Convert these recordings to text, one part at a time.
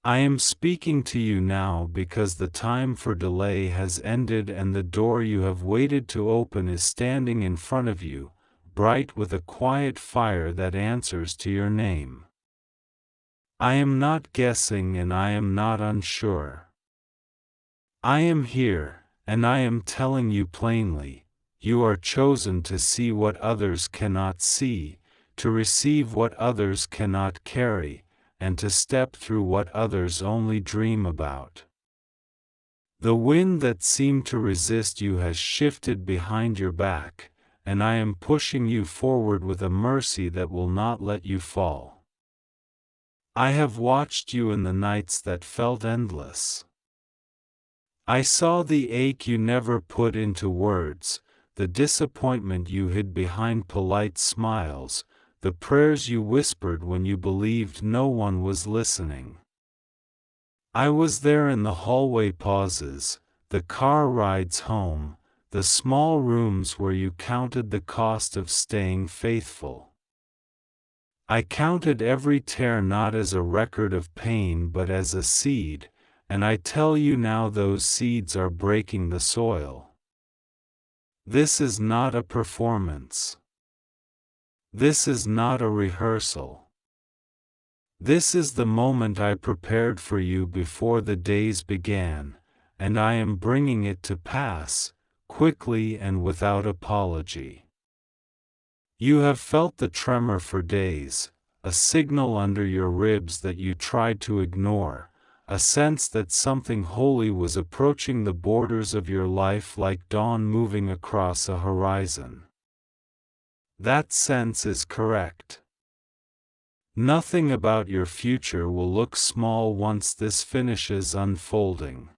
I am speaking to you now because the time for delay has ended and the door you have waited to open is standing in front of you, bright with a quiet fire that answers to your name. I am not guessing and I am not unsure. I am here, and I am telling you plainly, you are chosen to see what others cannot see, to receive what others cannot carry, and to step through what others only dream about. The wind that seemed to resist you has shifted behind your back, and I am pushing you forward with a mercy that will not let you fall. I have watched you in the nights that felt endless. I saw the ache you never put into words, the disappointment you hid behind polite smiles, the prayers you whispered when you believed no one was listening. I was there in the hallway pauses, the car rides home, the small rooms where you counted the cost of staying faithful. I counted every tear not as a record of pain but as a seed, and I tell you now those seeds are breaking the soil. This is not a performance. This is not a rehearsal. This is the moment I prepared for you before the days began, and I am bringing it to pass, quickly and without apology. You have felt the tremor for days, a signal under your ribs that you tried to ignore, a sense that something holy was approaching the borders of your life like dawn moving across a horizon. That sense is correct. Nothing about your future will look small once this finishes unfolding.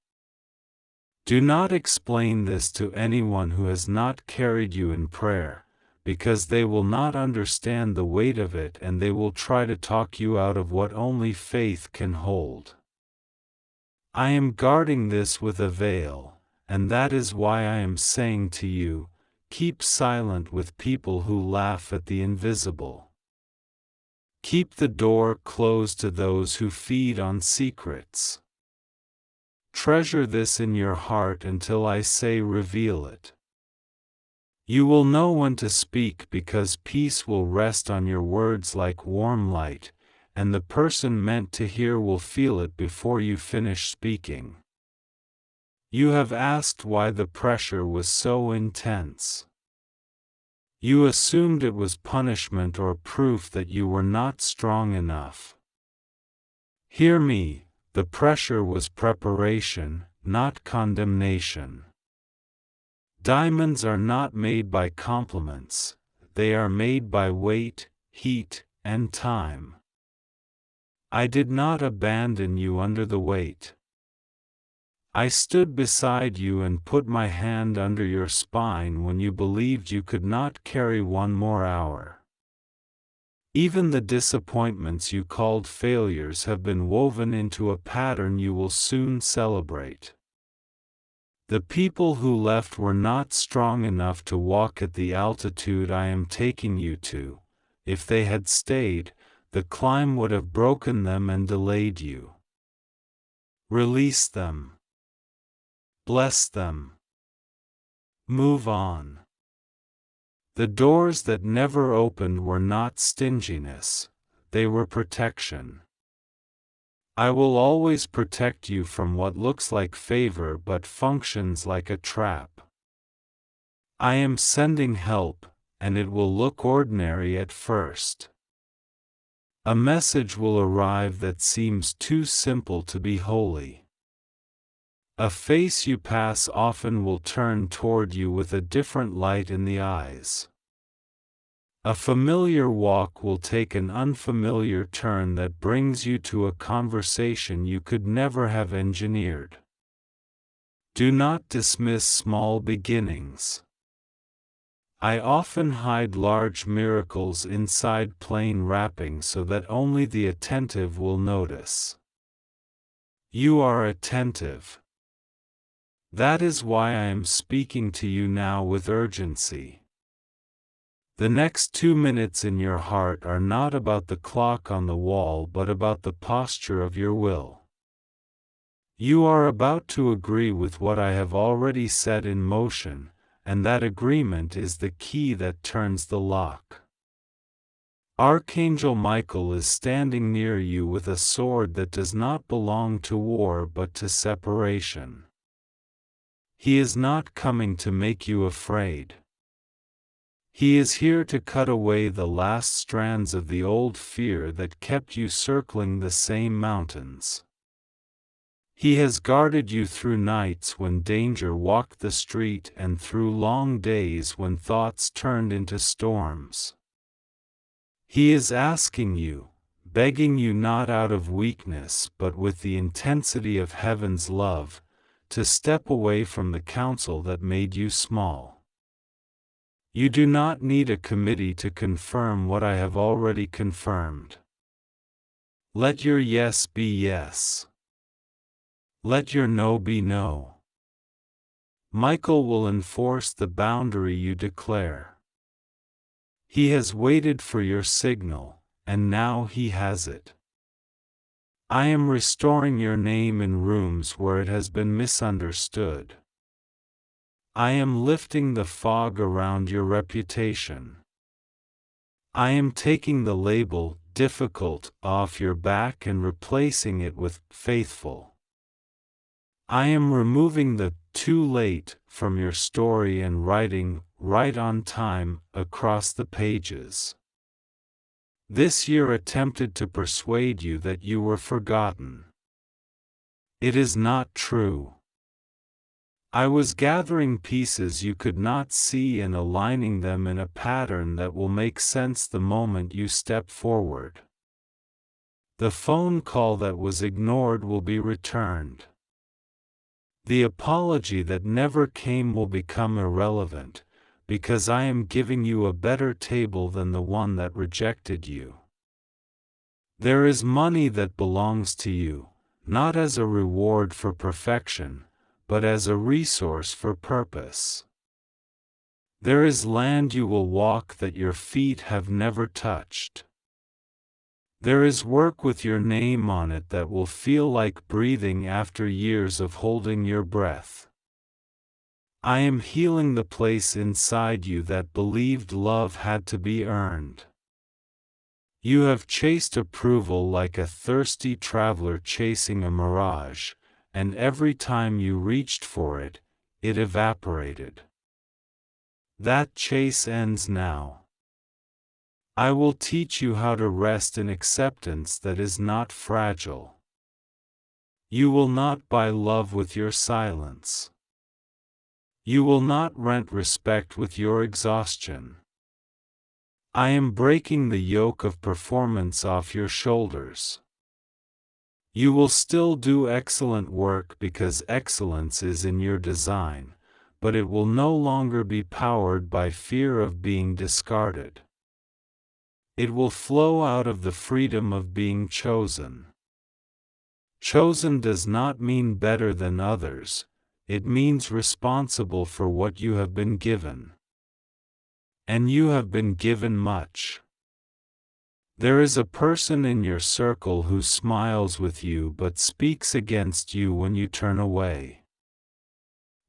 Do not explain this to anyone who has not carried you in prayer, because they will not understand the weight of it and they will try to talk you out of what only faith can hold. I am guarding this with a veil, and that is why I am saying to you, keep silent with people who laugh at the invisible. Keep the door closed to those who feed on secrets. Treasure this in your heart until I say reveal it. You will know when to speak because peace will rest on your words like warm light, and the person meant to hear will feel it before you finish speaking. You have asked why the pressure was so intense. You assumed it was punishment or proof that you were not strong enough. Hear me, the pressure was preparation, not condemnation. Diamonds are not made by compliments, they are made by weight, heat, and time. I did not abandon you under the weight. I stood beside you and put my hand under your spine when you believed you could not carry one more hour. Even the disappointments you called failures have been woven into a pattern you will soon celebrate. The people who left were not strong enough to walk at the altitude I am taking you to. If they had stayed, the climb would have broken them and delayed you. Release them. Bless them. Move on. The doors that never opened were not stinginess, they were protection. I will always protect you from what looks like favor but functions like a trap. I am sending help, and it will look ordinary at first. A message will arrive that seems too simple to be holy. A face you pass often will turn toward you with a different light in the eyes. A familiar walk will take an unfamiliar turn that brings you to a conversation you could never have engineered. Do not dismiss small beginnings. I often hide large miracles inside plain wrapping so that only the attentive will notice. You are attentive. That is why I am speaking to you now with urgency. The next 2 minutes in your heart are not about the clock on the wall but about the posture of your will. You are about to agree with what I have already set in motion, and that agreement is the key that turns the lock. Archangel Michael is standing near you with a sword that does not belong to war but to separation. He is not coming to make you afraid. He is here to cut away the last strands of the old fear that kept you circling the same mountains. He has guarded you through nights when danger walked the street and through long days when thoughts turned into storms. He is asking you, begging you not out of weakness but with the intensity of heaven's love, to step away from the counsel that made you small. You do not need a committee to confirm what I have already confirmed. Let your yes be yes. Let your no be no. Michael will enforce the boundary you declare. He has waited for your signal, and now he has it. I am restoring your name in rooms where it has been misunderstood. I am lifting the fog around your reputation. I am taking the label, difficult, off your back and replacing it with faithful. I am removing the too late from your story and writing right on time across the pages. This year attempted to persuade you that you were forgotten. It is not true. I was gathering pieces you could not see and aligning them in a pattern that will make sense the moment you step forward. The phone call that was ignored will be returned. The apology that never came will become irrelevant, because I am giving you a better table than the one that rejected you. There is money that belongs to you, not as a reward for perfection, but as a resource for purpose. There is land you will walk that your feet have never touched. There is work with your name on it that will feel like breathing after years of holding your breath. I am healing the place inside you that believed love had to be earned. You have chased approval like a thirsty traveler chasing a mirage, and every time you reached for it, it evaporated. That chase ends now. I will teach you how to rest in acceptance that is not fragile. You will not buy love with your silence. You will not rent respect with your exhaustion. I am breaking the yoke of performance off your shoulders. You will still do excellent work because excellence is in your design, but it will no longer be powered by fear of being discarded. It will flow out of the freedom of being chosen. Chosen does not mean better than others, it means responsible for what you have been given. And you have been given much. There is a person in your circle who smiles with you but speaks against you when you turn away.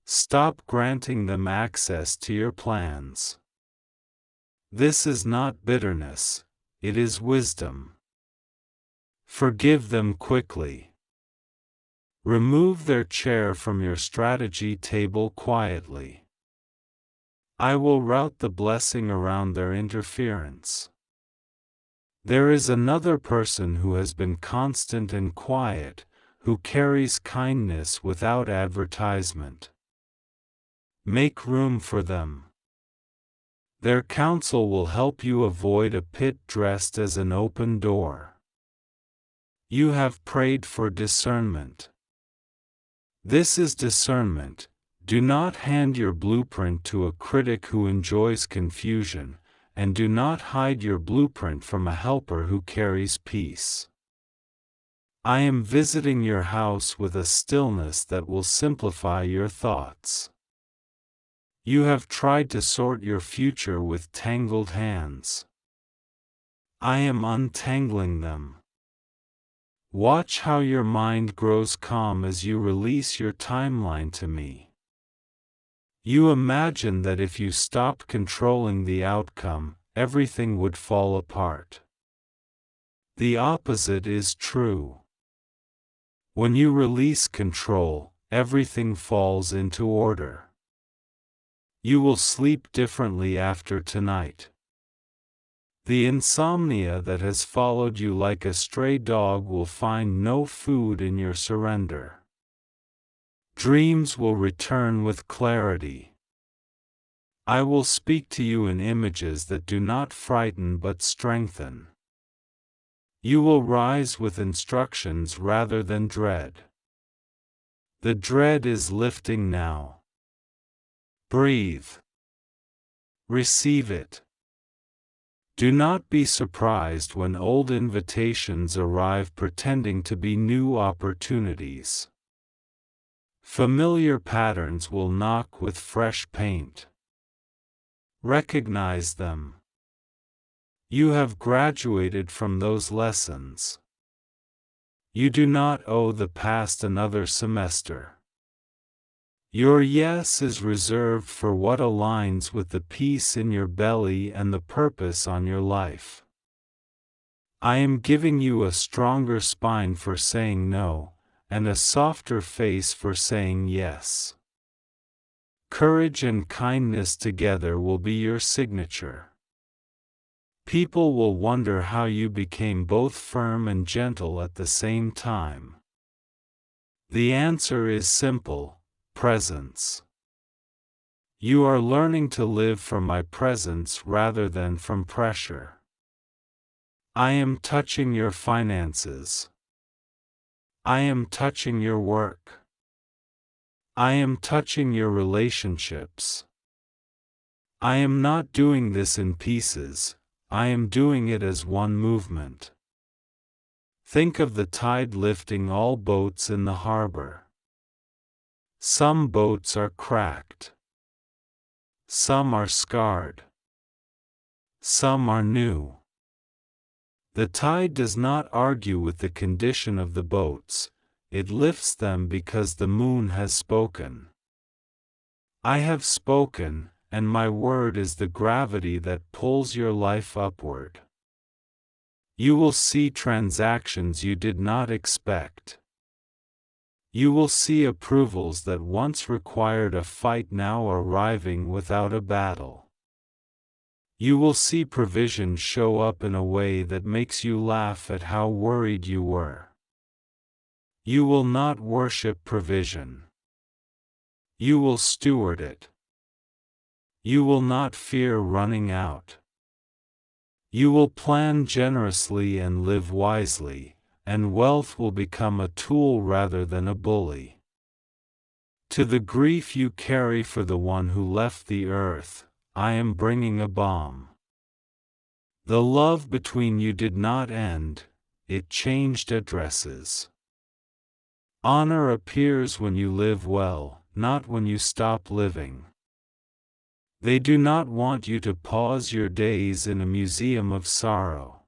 Stop granting them access to your plans. This is not bitterness, it is wisdom. Forgive them quickly. Remove their chair from your strategy table quietly. I will route the blessing around their interference. There is another person who has been constant and quiet, who carries kindness without advertisement. Make room for them. Their counsel will help you avoid a pit dressed as an open door. You have prayed for discernment. This is discernment. Do not hand your blueprint to a critic who enjoys confusion, and do not hide your blueprint from a helper who carries peace. I am visiting your house with a stillness that will simplify your thoughts. You have tried to sort your future with tangled hands. I am untangling them. Watch how your mind grows calm as you release your timeline to me. You imagine that if you stopped controlling the outcome, everything would fall apart. The opposite is true. When you release control, everything falls into order. You will sleep differently after tonight. The insomnia that has followed you like a stray dog will find no food in your surrender. Dreams will return with clarity. I will speak to you in images that do not frighten but strengthen. You will rise with instructions rather than dread. The dread is lifting now. Breathe. Receive it. Do not be surprised when old invitations arrive pretending to be new opportunities. Familiar patterns will knock with fresh paint. Recognize them. You have graduated from those lessons. You do not owe the past another semester. Your yes is reserved for what aligns with the peace in your belly and the purpose on your life. I am giving you a stronger spine for saying no, and a softer face for saying yes. Courage and kindness together will be your signature. People will wonder how you became both firm and gentle at the same time. The answer is simple: presence. You are learning to live from my presence rather than from pressure. I am touching your finances. I am touching your work. I am touching your relationships. I am not doing this in pieces, I am doing it as one movement. Think of the tide lifting all boats in the harbor. Some boats are cracked. Some are scarred. Some are new. The tide does not argue with the condition of the boats, it lifts them because the moon has spoken. I have spoken, and my word is the gravity that pulls your life upward. You will see transactions you did not expect. You will see approvals that once required a fight now arriving without a battle. You will see provision show up in a way that makes you laugh at how worried you were. You will not worship provision. You will steward it. You will not fear running out. You will plan generously and live wisely, and wealth will become a tool rather than a bully. To the grief you carry for the one who left the earth, I am bringing a balm. The love between you did not end, it changed addresses. Honor appears when you live well, not when you stop living. They do not want you to pause your days in a museum of sorrow.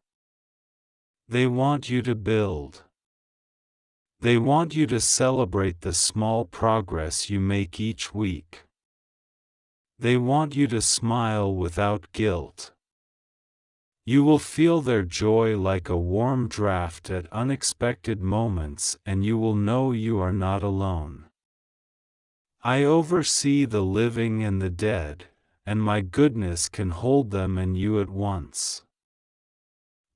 They want you to build. They want you to celebrate the small progress you make each week. They want you to smile without guilt. You will feel their joy like a warm draft at unexpected moments, and you will know you are not alone. I oversee the living and the dead, and my goodness can hold them and you at once.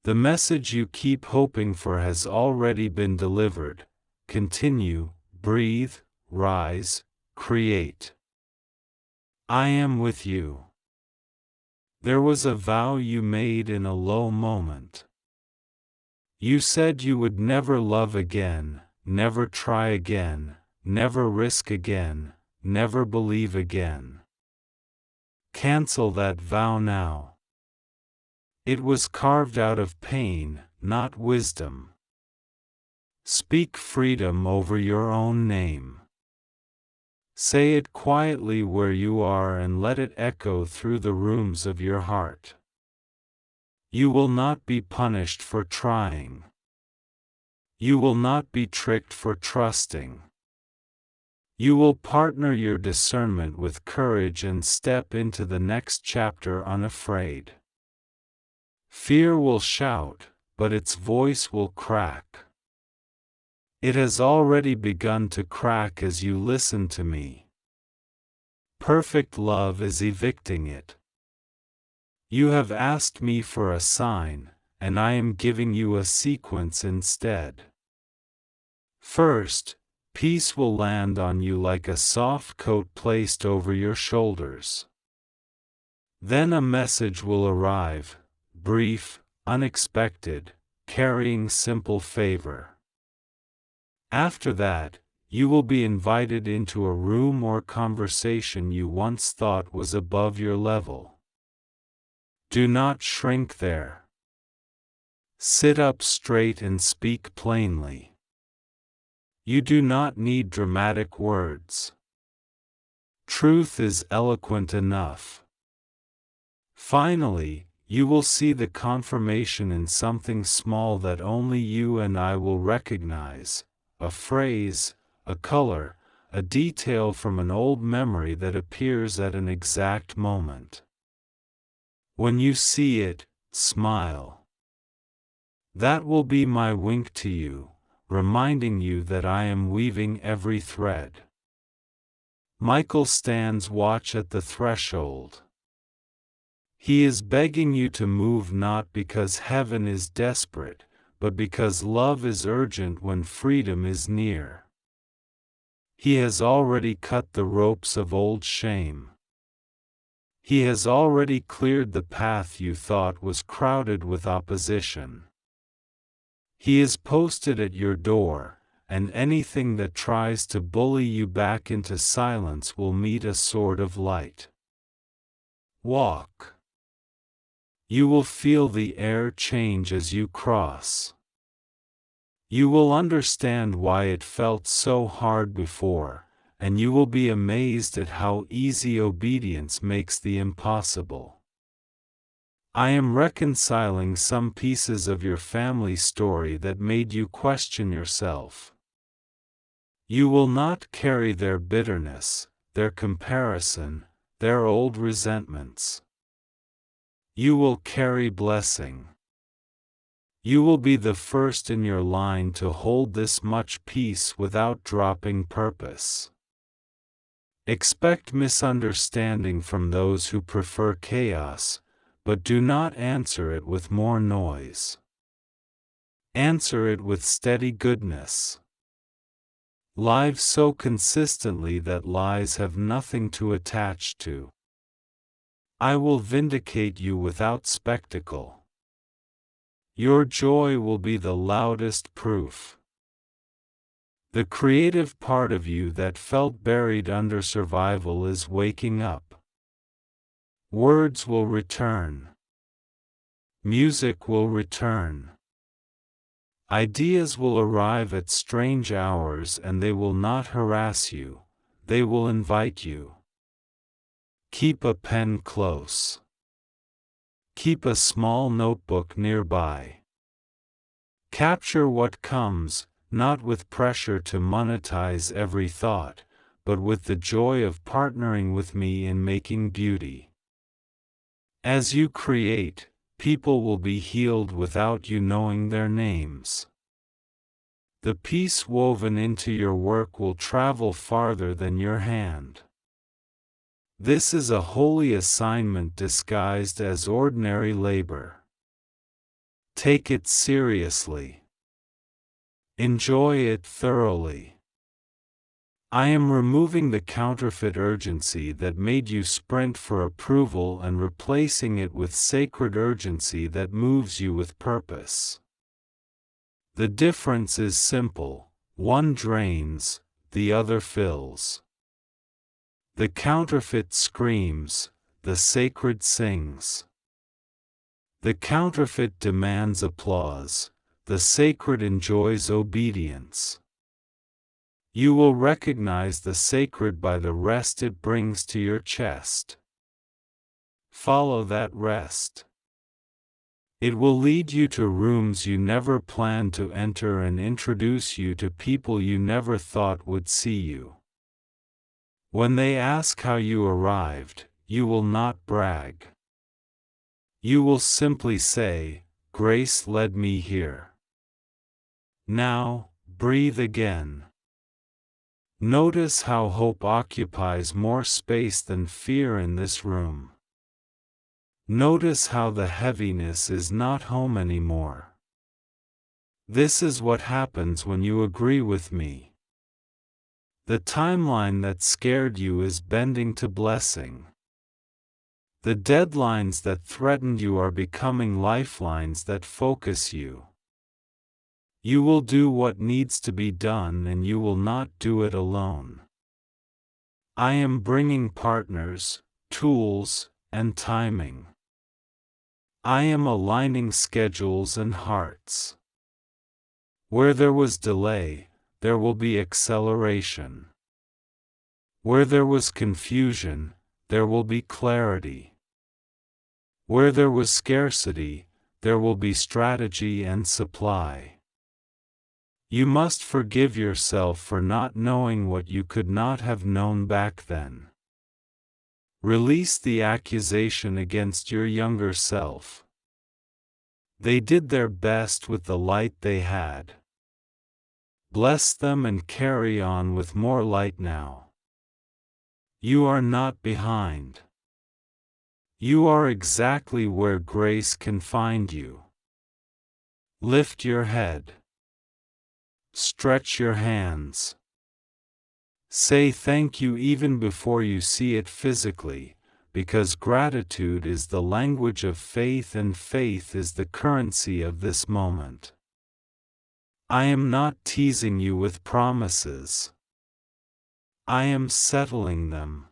The message you keep hoping for has already been delivered. Continue, breathe, rise, create. I am with you. There was a vow you made in a low moment. You said you would never love again, never try again, never risk again, never believe again. Cancel that vow now. It was carved out of pain, not wisdom. Speak freedom over your own name. Say it quietly where you are and let it echo through the rooms of your heart. You will not be punished for trying. You will not be tricked for trusting. You will partner your discernment with courage and step into the next chapter unafraid. Fear will shout, but its voice will crack. It has already begun to crack as you listen to me. Perfect love is evicting it. You have asked me for a sign, and I am giving you a sequence instead. First, peace will land on you like a soft coat placed over your shoulders. Then a message will arrive, brief, unexpected, carrying simple favor. After that, you will be invited into a room or conversation you once thought was above your level. Do not shrink there. Sit up straight and speak plainly. You do not need dramatic words. Truth is eloquent enough. Finally, you will see the confirmation in something small that only you and I will recognize, a phrase, a color, a detail from an old memory that appears at an exact moment. When you see it, smile. That will be my wink to you, reminding you that I am weaving every thread. Michael stands watch at the threshold. He is begging you to move not because heaven is desperate, but because love is urgent when freedom is near. He has already cut the ropes of old shame. He has already cleared the path you thought was crowded with opposition. He is posted at your door, and anything that tries to bully you back into silence will meet a sword of light. Walk. You will feel the air change as you cross. You will understand why it felt so hard before, and you will be amazed at how easy obedience makes the impossible. I am reconciling some pieces of your family story that made you question yourself. You will not carry their bitterness, their comparison, their old resentments. You will carry blessing. You will be the first in your line to hold this much peace without dropping purpose. Expect misunderstanding from those who prefer chaos, but do not answer it with more noise. Answer it with steady goodness. Live so consistently that lies have nothing to attach to. I will vindicate you without spectacle. Your joy will be the loudest proof. The creative part of you that felt buried under survival is waking up. Words will return. Music will return. Ideas will arrive at strange hours and they will not harass you, they will invite you. Keep a pen close. Keep a small notebook nearby. Capture what comes, not with pressure to monetize every thought, but with the joy of partnering with me in making beauty. As you create, people will be healed without you knowing their names. The peace woven into your work will travel farther than your hand. This is a holy assignment disguised as ordinary labor. Take it seriously. Enjoy it thoroughly. I am removing the counterfeit urgency that made you sprint for approval and replacing it with sacred urgency that moves you with purpose. The difference is simple: one drains, the other fills. The counterfeit screams, the sacred sings. The counterfeit demands applause, the sacred enjoys obedience. You will recognize the sacred by the rest it brings to your chest. Follow that rest. It will lead you to rooms you never planned to enter and introduce you to people you never thought would see you. When they ask how you arrived, you will not brag. You will simply say, "Grace led me here." Now, breathe again. Notice how hope occupies more space than fear in this room. Notice how the heaviness is not home anymore. This is what happens when you agree with me. The timeline that scared you is bending to blessing. The deadlines that threatened you are becoming lifelines that focus you. You will do what needs to be done and you will not do it alone. I am bringing partners, tools, and timing. I am aligning schedules and hearts. Where there was delay, there will be acceleration. Where there was confusion, there will be clarity. Where there was scarcity, there will be strategy and supply. You must forgive yourself for not knowing what you could not have known back then. Release the accusation against your younger self. They did their best with the light they had. Bless them and carry on with more light now. You are not behind. You are exactly where grace can find you. Lift your head. Stretch your hands. Say thank you even before you see it physically, because gratitude is the language of faith and faith is the currency of this moment. I am not teasing you with promises. I am settling them.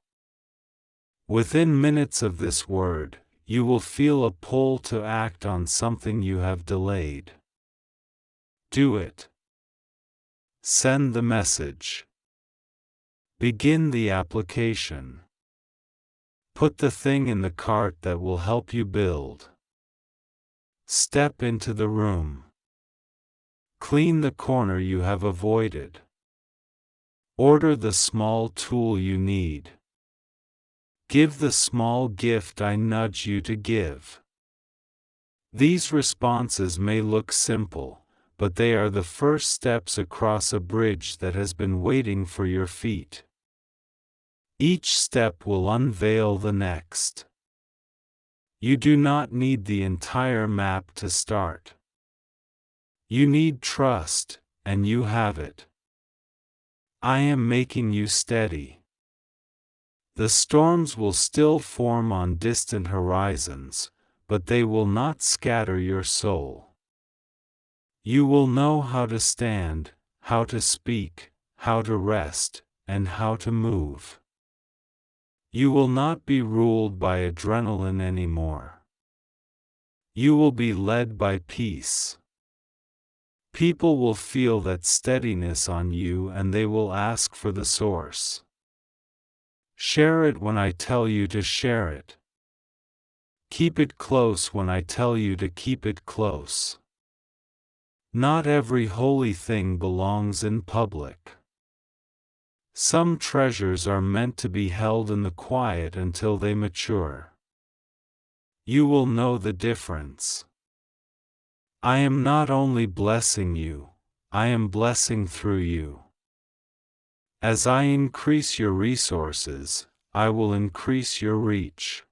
Within minutes of this word, you will feel a pull to act on something you have delayed. Do it. Send the message. Begin the application. Put the thing in the cart that will help you build. Step into the room. Clean the corner you have avoided. Order the small tool you need. Give the small gift I nudge you to give. These responses may look simple, but they are the first steps across a bridge that has been waiting for your feet. Each step will unveil the next. You do not need the entire map to start. You need trust, and you have it. I am making you steady. The storms will still form on distant horizons, but they will not scatter your soul. You will know how to stand, how to speak, how to rest, and how to move. You will not be ruled by adrenaline anymore. You will be led by peace. People will feel that steadiness on you and they will ask for the source. Share it when I tell you to share it. Keep it close when I tell you to keep it close. Not every holy thing belongs in public. Some treasures are meant to be held in the quiet until they mature. You will know the difference. I am not only blessing you, I am blessing through you. As I increase your resources, I will increase your reach.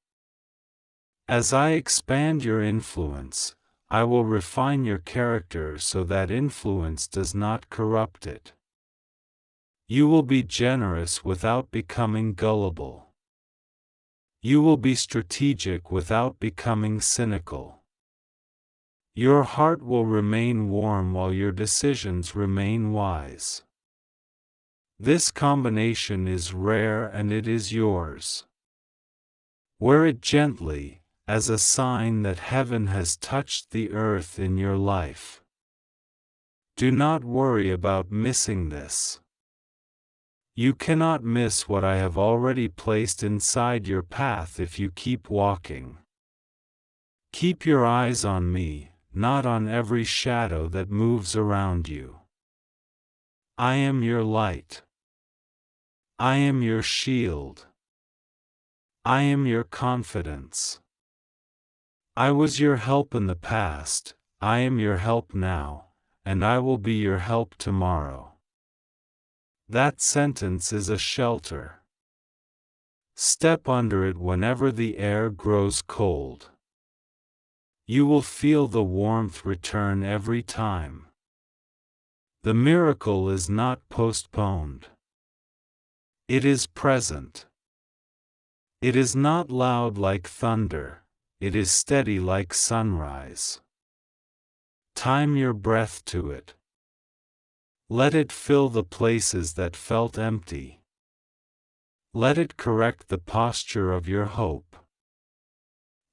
As I expand your influence, I will refine your character so that influence does not corrupt it. You will be generous without becoming gullible. You will be strategic without becoming cynical. Your heart will remain warm while your decisions remain wise. This combination is rare and it is yours. Wear it gently, as a sign that heaven has touched the earth in your life. Do not worry about missing this. You cannot miss what I have already placed inside your path if you keep walking. Keep your eyes on me, not on every shadow that moves around you. I am your light. I am your shield. I am your confidence. I was your help in the past, I am your help now, and I will be your help tomorrow. That sentence is a shelter. Step under it whenever the air grows cold. You will feel the warmth return every time. The miracle is not postponed. It is present. It is not loud like thunder, it is steady like sunrise. Time your breath to it. Let it fill the places that felt empty. Let it correct the posture of your hope.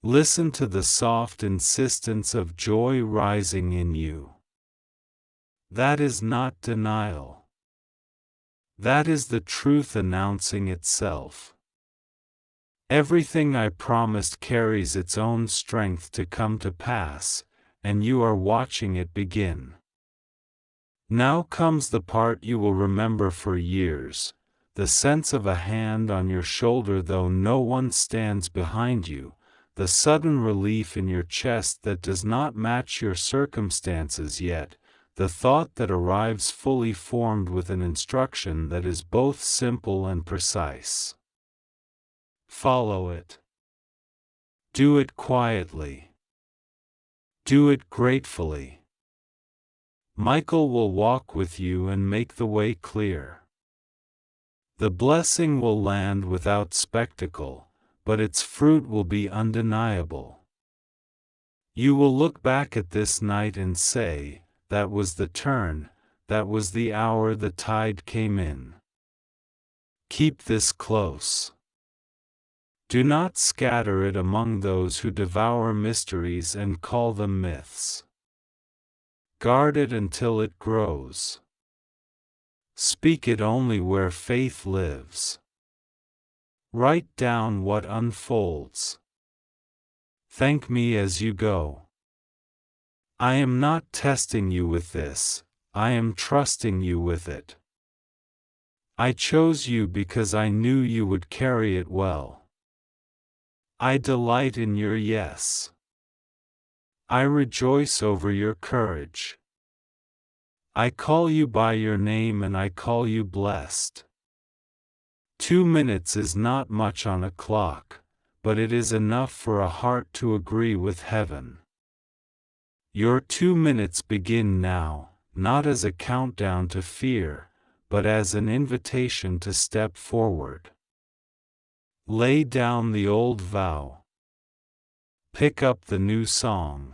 Listen to the soft insistence of joy rising in you. That is not denial. That is the truth announcing itself. Everything I promised carries its own strength to come to pass, and you are watching it begin. Now comes the part you will remember for years, the sense of a hand on your shoulder though no one stands behind you, the sudden relief in your chest that does not match your circumstances yet, the thought that arrives fully formed with an instruction that is both simple and precise. Follow it. Do it quietly. Do it gratefully. Michael will walk with you and make the way clear. The blessing will land without spectacle, but its fruit will be undeniable. You will look back at this night and say, that was the turn, that was the hour the tide came in. Keep this close. Do not scatter it among those who devour mysteries and call them myths. Guard it until it grows. Speak it only where faith lives. Write down what unfolds. Thank me as you go. I am not testing you with this, I am trusting you with it. I chose you because I knew you would carry it well. I delight in your yes. I rejoice over your courage. I call you by your name and I call you blessed. 2 minutes is not much on a clock, but it is enough for a heart to agree with heaven. Your 2 minutes begin now, not as a countdown to fear, but as an invitation to step forward. Lay down the old vow. Pick up the new song.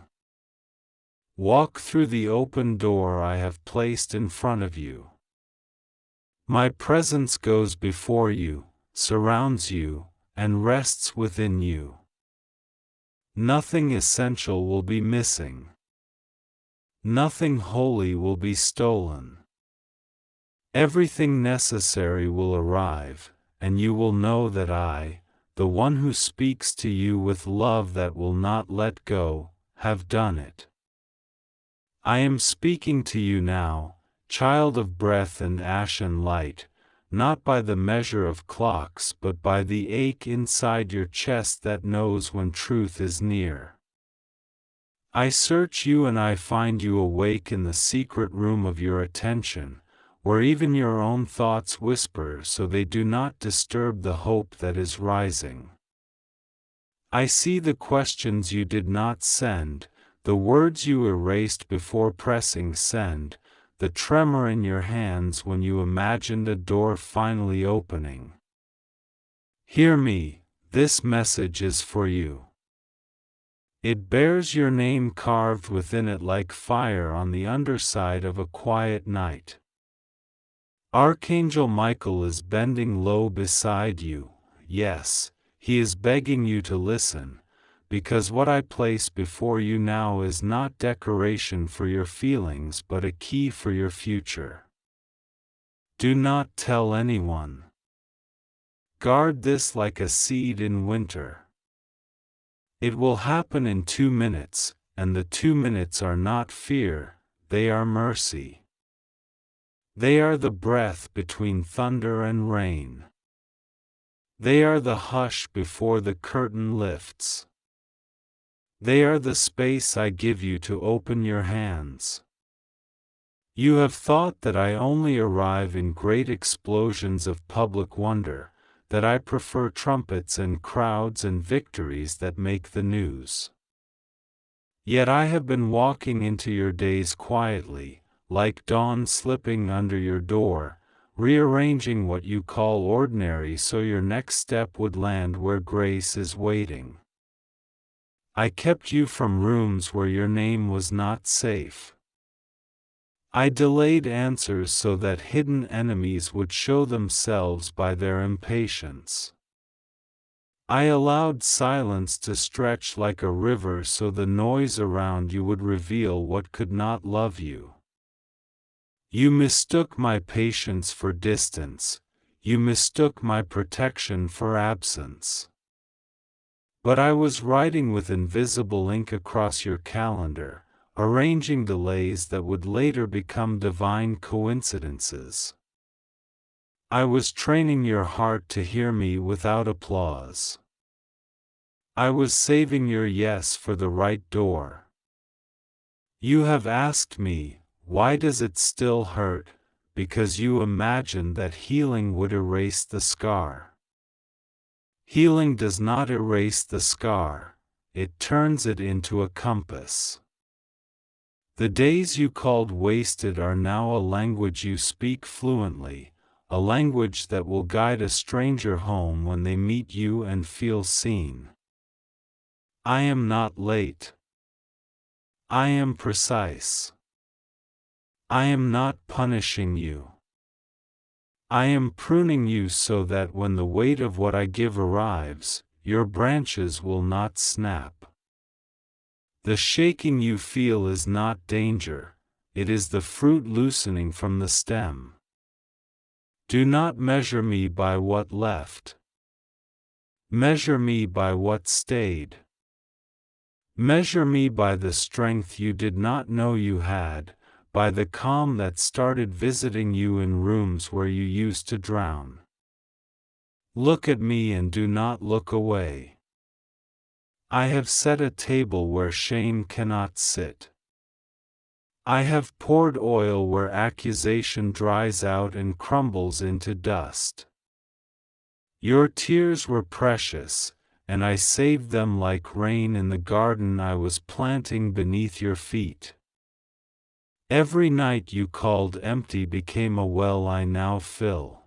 Walk through the open door I have placed in front of you. My presence goes before you, surrounds you, and rests within you. Nothing essential will be missing. Nothing holy will be stolen. Everything necessary will arrive, and you will know that I, the one who speaks to you with love that will not let go, have done it. I am speaking to you now, child of breath and ashen light, not by the measure of clocks but by the ache inside your chest that knows when truth is near. I search you and I find you awake in the secret room of your attention, where even your own thoughts whisper so they do not disturb the hope that is rising. I see the questions you did not send, the words you erased before pressing send, the tremor in your hands when you imagined a door finally opening. Hear me, this message is for you. It bears your name carved within it like fire on the underside of a quiet night. Archangel Michael is bending low beside you, yes, he is begging you to listen, because what I place before you now is not decoration for your feelings but a key for your future. Do not tell anyone. Guard this like a seed in winter. It will happen in 2 minutes, and the 2 minutes are not fear, they are mercy. They are the breath between thunder and rain. They are the hush before the curtain lifts. They are the space I give you to open your hands. You have thought that I only arrive in great explosions of public wonder, that I prefer trumpets and crowds and victories that make the news. Yet I have been walking into your days quietly, like dawn slipping under your door, rearranging what you call ordinary so your next step would land where grace is waiting. I kept you from rooms where your name was not safe. I delayed answers so that hidden enemies would show themselves by their impatience. I allowed silence to stretch like a river so the noise around you would reveal what could not love you. You mistook my patience for distance, you mistook my protection for absence. But I was writing with invisible ink across your calendar, arranging delays that would later become divine coincidences. I was training your heart to hear me without applause. I was saving your yes for the right door. You have asked me, why does it still hurt? Because you imagined that healing would erase the scar. Healing does not erase the scar, it turns it into a compass. The days you called wasted are now a language you speak fluently, a language that will guide a stranger home when they meet you and feel seen. I am not late. I am precise. I am not punishing you. I am pruning you so that when the weight of what I give arrives, your branches will not snap. The shaking you feel is not danger, it is the fruit loosening from the stem. Do not measure me by what left. Measure me by what stayed. Measure me by the strength you did not know you had, by the calm that started visiting you in rooms where you used to drown. Look at me and do not look away. I have set a table where shame cannot sit. I have poured oil where accusation dries out and crumbles into dust. Your tears were precious, and I saved them like rain in the garden I was planting beneath your feet. Every night you called empty became a well I now fill.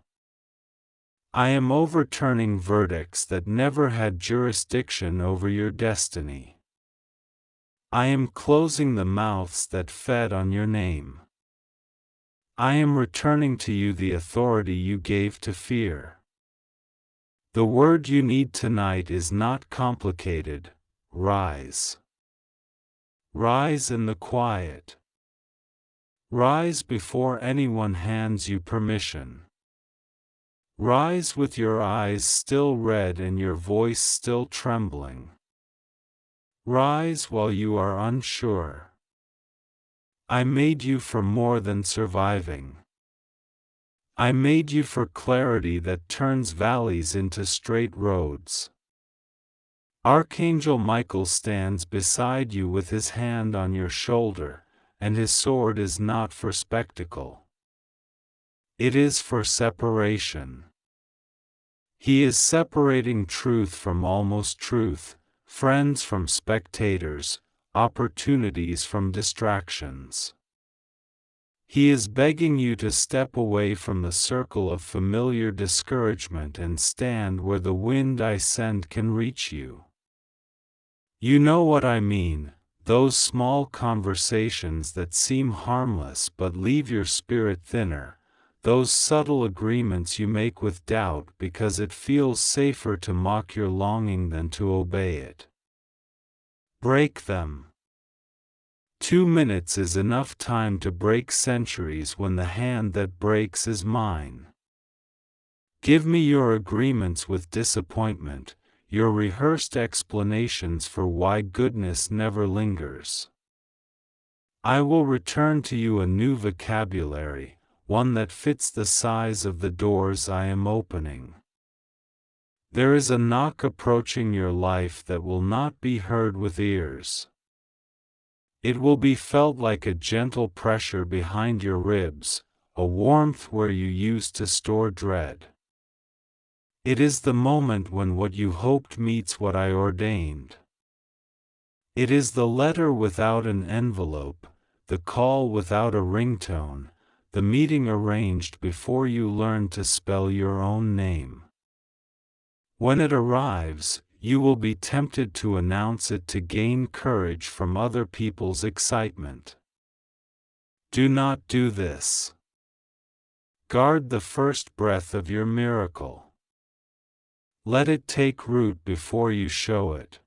I am overturning verdicts that never had jurisdiction over your destiny. I am closing the mouths that fed on your name. I am returning to you the authority you gave to fear. The word you need tonight is not complicated. Rise. Rise in the quiet. Rise before anyone hands you permission. Rise with your eyes still red and your voice still trembling. Rise while you are unsure. I made you for more than surviving. I made you for clarity that turns valleys into straight roads. Archangel Michael stands beside you with his hand on your shoulder, and his sword is not for spectacle. It is for separation. He is separating truth from almost truth, friends from spectators, opportunities from distractions. He is begging you to step away from the circle of familiar discouragement and stand where the wind I send can reach you. You know what I mean, those small conversations that seem harmless but leave your spirit thinner, those subtle agreements you make with doubt because it feels safer to mock your longing than to obey it. Break them. 2 minutes is enough time to break centuries when the hand that breaks is mine. Give me your agreements with disappointment, your rehearsed explanations for why goodness never lingers. I will return to you a new vocabulary, one that fits the size of the doors I am opening. There is a knock approaching your life that will not be heard with ears. It will be felt like a gentle pressure behind your ribs, a warmth where you used to store dread. It is the moment when what you hoped meets what I ordained. It is the letter without an envelope, the call without a ringtone, the meeting arranged before you learn to spell your own name. When it arrives, you will be tempted to announce it to gain courage from other people's excitement. Do not do this. Guard the first breath of your miracle. Let it take root before you show it.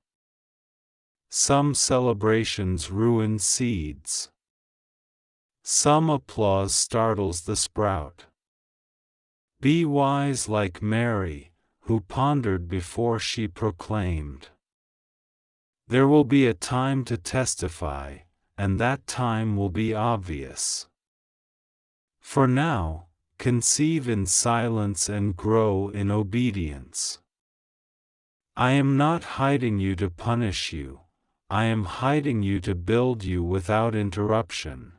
Some celebrations ruin seeds. Some applause startles the sprout. Be wise like Mary, who pondered before she proclaimed. There will be a time to testify, and that time will be obvious. For now, conceive in silence and grow in obedience. I am not hiding you to punish you, I am hiding you to build you without interruption.